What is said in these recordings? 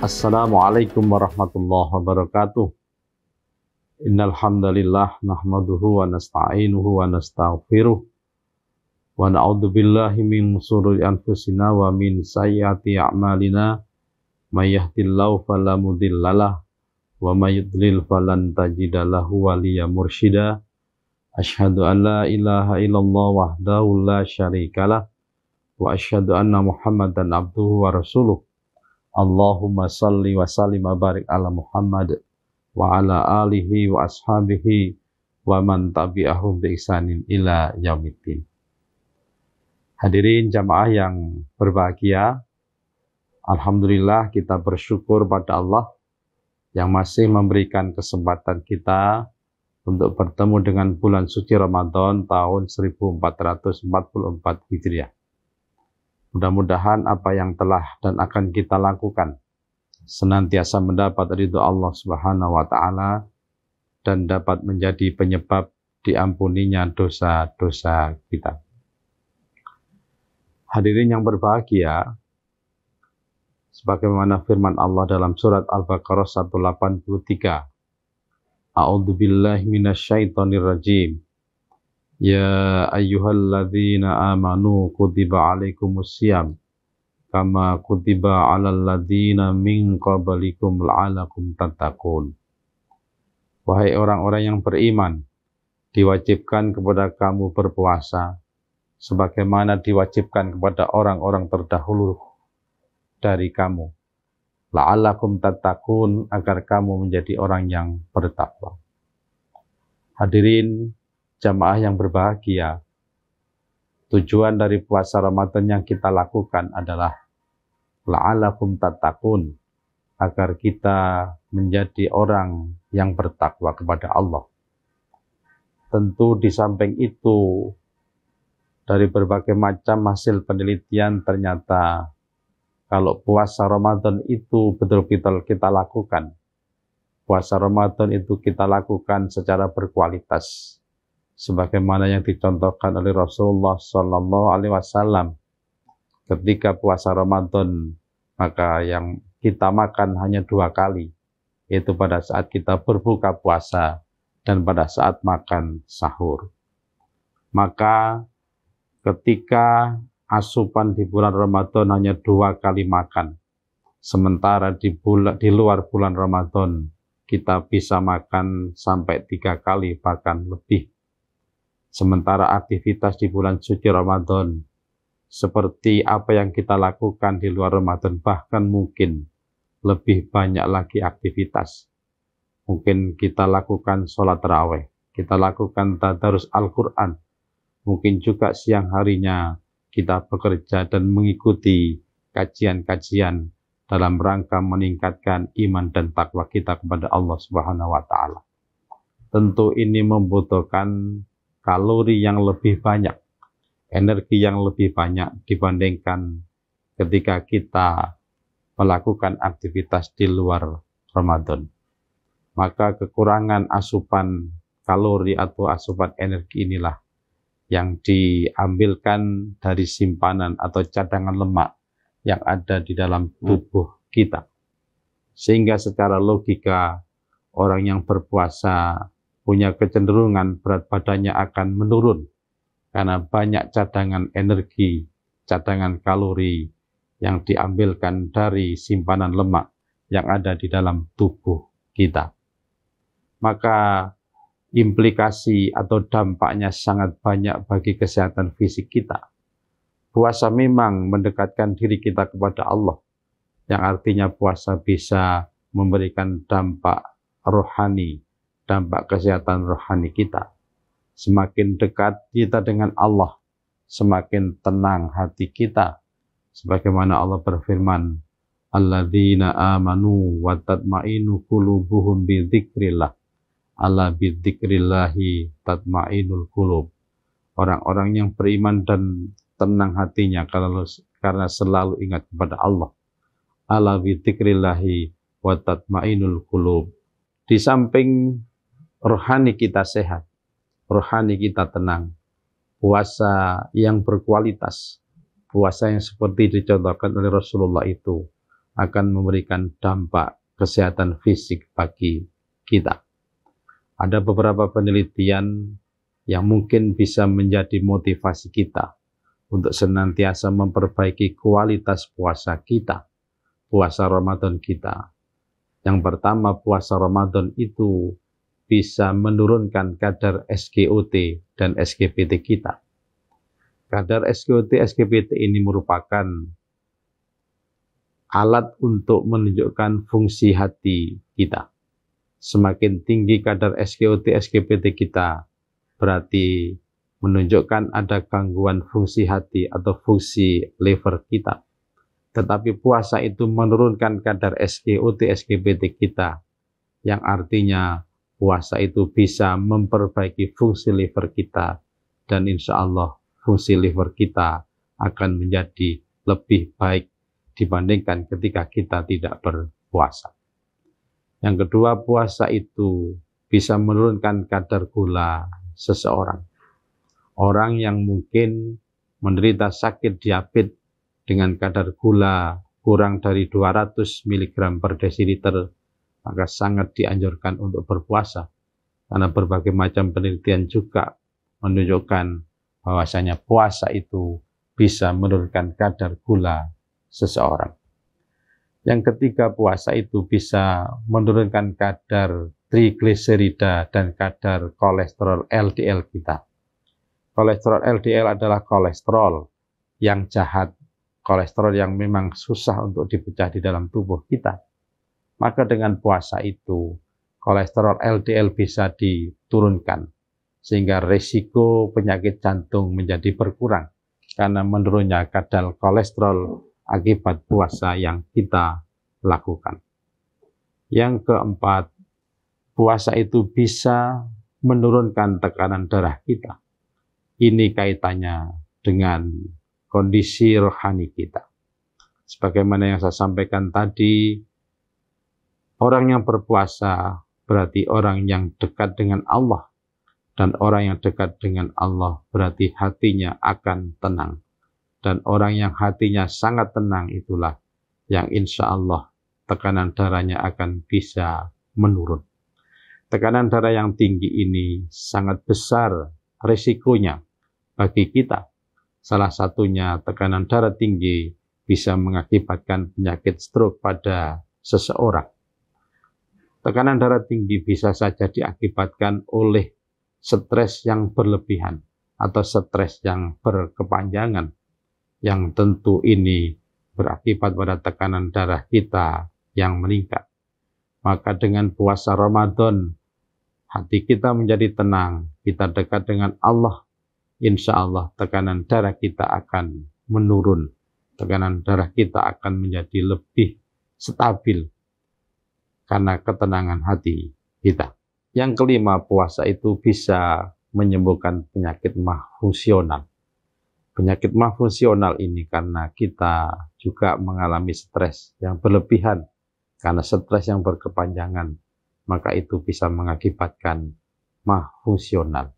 Assalamualaikum warahmatullahi wabarakatuh. Innal hamdalillah nahmaduhu wa nasta'inuhu wa nastaghfiruh wa na'udzu billahi min shururi anfusina wa min sayyiati a'malina. May yahdihillahu fala mudhillalah wa may yudlil falan tajida lahu waliyyan mursyida. Asyhadu an la ilaha illallah wahdahu la syarikalah wa asyhadu anna Muhammadan abduhu wa rasuluh. Allahumma salli wa sallim wa barik ala Muhammad wa ala alihi wa ashabihi wa man tabi'ahum bi ihsanin ila yaumiddin. Hadirin jamaah yang berbahagia, alhamdulillah kita bersyukur pada Allah yang masih memberikan kesempatan kita untuk bertemu dengan bulan suci Ramadan tahun 1444 Hijriah. Mudah-mudahan apa yang telah dan akan kita lakukan senantiasa mendapat ridho Allah Subhanahu wa Ta'ala dan dapat menjadi penyebab diampuninya dosa-dosa kita. Hadirin yang berbahagia, sebagaimana firman Allah dalam surat Al-Baqarah 183, A'udzubillahi minasyaitonirrajim. Ya ayyuhalladzina amanu kutiba alaikumusiyam kama kutiba alal ladzina min qablikum la'allakum tattaqun. Wahai orang-orang yang beriman, diwajibkan kepada kamu berpuasa sebagaimana diwajibkan kepada orang-orang terdahulu dari kamu, la'allakum tattaqun, agar kamu menjadi orang yang bertakwa. Hadirin jamaah yang berbahagia, tujuan dari puasa Ramadan yang kita lakukan adalah la'allakum tattaqun, agar kita menjadi orang yang bertakwa kepada Allah. Tentu di samping itu, dari berbagai macam hasil penelitian ternyata kalau puasa Ramadan itu betul-betul kita lakukan, puasa Ramadan itu kita lakukan secara berkualitas, sebagaimana yang dicontohkan oleh Rasulullah Sallallahu Alaihi Wasallam. Ketika puasa Ramadan, maka yang kita makan hanya 2 kali, yaitu pada saat kita berbuka puasa dan pada saat makan sahur. Maka ketika asupan di bulan Ramadan hanya 2 kali makan, sementara di luar bulan Ramadan kita bisa makan sampai 3 kali bahkan lebih. Sementara aktivitas di bulan suci Ramadan, seperti apa yang kita lakukan di luar Ramadan, bahkan mungkin lebih banyak lagi aktivitas. Mungkin kita lakukan sholat tarawih, kita lakukan tadarus Al-Quran, mungkin juga siang harinya kita bekerja dan mengikuti kajian-kajian dalam rangka meningkatkan iman dan takwa kita kepada Allah Subhanahu wa Ta'ala. Tentu ini membutuhkan kalori yang lebih banyak, energi yang lebih banyak dibandingkan ketika kita melakukan aktivitas di luar Ramadan. Maka kekurangan asupan kalori atau asupan energi inilah yang diambilkan dari simpanan atau cadangan lemak yang ada di dalam tubuh kita. Sehingga secara logika orang yang berpuasa punya kecenderungan berat badannya akan menurun karena banyak cadangan energi, cadangan kalori yang diambilkan dari simpanan lemak yang ada di dalam tubuh kita. Maka implikasi atau dampaknya sangat banyak bagi kesehatan fisik kita. Puasa memang mendekatkan diri kita kepada Allah, yang artinya puasa bisa memberikan dampak rohani, dampak kesehatan rohani kita. Semakin dekat kita dengan Allah, semakin tenang hati kita. Sebagaimana Allah berfirman, alladzina amanu wa tatma'inu qulubuhum bi dzikrillah. Ala bi dzikrillahi tatma'inul qulub. Orang-orang yang beriman dan tenang hatinya karena selalu ingat kepada Allah. Ala bi dzikrillahi wa tatma'inul qulub. Di samping rohani kita sehat, rohani kita tenang, puasa yang berkualitas, puasa yang seperti dicontohkan oleh Rasulullah itu akan memberikan dampak kesehatan fisik bagi kita. Ada beberapa penelitian yang mungkin bisa menjadi motivasi kita untuk senantiasa memperbaiki kualitas puasa kita, puasa Ramadan kita. Yang pertama, puasa Ramadan itu bisa menurunkan kadar SGOT dan SGPT kita. Kadar SGOT, SGPT ini merupakan alat untuk menunjukkan fungsi hati kita. Semakin tinggi kadar SGOT, SGPT kita, berarti menunjukkan ada gangguan fungsi hati atau fungsi liver kita. Tetapi puasa itu menurunkan kadar SGOT, SGPT kita, yang artinya puasa itu bisa memperbaiki fungsi liver kita, dan insya Allah fungsi liver kita akan menjadi lebih baik dibandingkan ketika kita tidak berpuasa. Yang kedua, puasa itu bisa menurunkan kadar gula seseorang. Orang yang mungkin menderita sakit diabetes dengan kadar gula kurang dari 200 mg per desiliter, maka sangat dianjurkan untuk berpuasa. Karena berbagai macam penelitian juga menunjukkan bahwasanya puasa itu bisa menurunkan kadar gula seseorang. Yang ketiga, puasa itu bisa menurunkan kadar trigliserida dan kadar kolesterol LDL kita. Kolesterol LDL adalah kolesterol yang jahat, kolesterol yang memang susah untuk dipecah di dalam tubuh kita. Maka dengan puasa itu, kolesterol LDL bisa diturunkan, sehingga risiko penyakit jantung menjadi berkurang karena menurunnya kadar kolesterol akibat puasa yang kita lakukan. Yang keempat, puasa itu bisa menurunkan tekanan darah kita. Ini kaitannya dengan kondisi rohani kita. Sebagaimana yang saya sampaikan tadi, orang yang berpuasa berarti orang yang dekat dengan Allah. Dan orang yang dekat dengan Allah berarti hatinya akan tenang. Dan orang yang hatinya sangat tenang itulah yang insya Allah tekanan darahnya akan bisa menurun. Tekanan darah yang tinggi ini sangat besar risikonya bagi kita. Salah satunya tekanan darah tinggi bisa mengakibatkan penyakit stroke pada seseorang. Tekanan darah tinggi bisa saja diakibatkan oleh stres yang berlebihan atau stres yang berkepanjangan, yang tentu ini berakibat pada tekanan darah kita yang meningkat. Maka dengan puasa Ramadan, hati kita menjadi tenang, kita dekat dengan Allah, insya Allah tekanan darah kita akan menurun, tekanan darah kita akan menjadi lebih stabil karena ketenangan hati kita. Yang kelima, puasa itu bisa menyembuhkan penyakit mah fungsional. Penyakit mah fungsional ini karena kita juga mengalami stres yang berlebihan. Karena stres yang berkepanjangan, maka itu bisa mengakibatkan mah fungsional.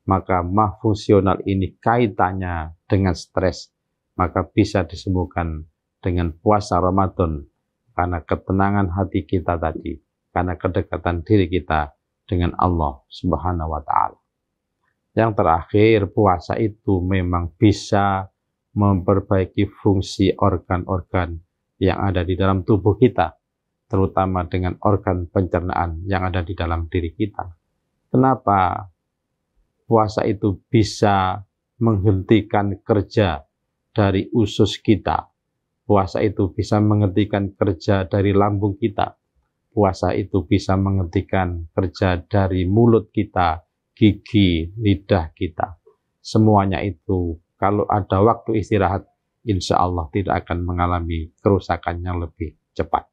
Maka mah fungsional ini kaitannya dengan stres, maka bisa disembuhkan dengan puasa Ramadan. Karena ketenangan hati kita tadi, karena kedekatan diri kita dengan Allah Subhanahu wa Ta'ala. Yang terakhir, puasa itu memang bisa memperbaiki fungsi organ-organ yang ada di dalam tubuh kita, terutama dengan organ pencernaan yang ada di dalam diri kita. Kenapa puasa itu bisa menghentikan kerja dari usus kita? Puasa itu bisa menghentikan kerja dari lambung kita. Puasa itu bisa menghentikan kerja dari mulut kita, gigi, lidah kita. Semuanya itu kalau ada waktu istirahat, insya Allah tidak akan mengalami kerusakan yang lebih cepat.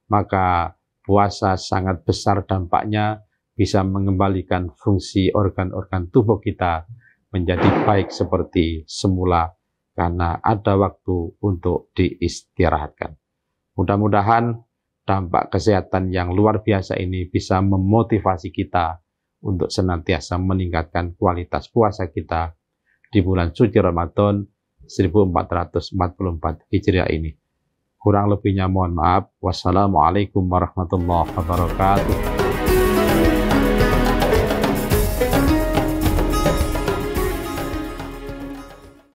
Maka puasa sangat besar dampaknya, bisa mengembalikan fungsi organ-organ tubuh kita menjadi baik seperti semula karena ada waktu untuk diistirahatkan. Mudah-mudahan dampak kesehatan yang luar biasa ini bisa memotivasi kita untuk senantiasa meningkatkan kualitas puasa kita di bulan suci Ramadan 1444 Hijriah ini. Kurang lebihnya mohon maaf. Wassalamualaikum warahmatullahi wabarakatuh.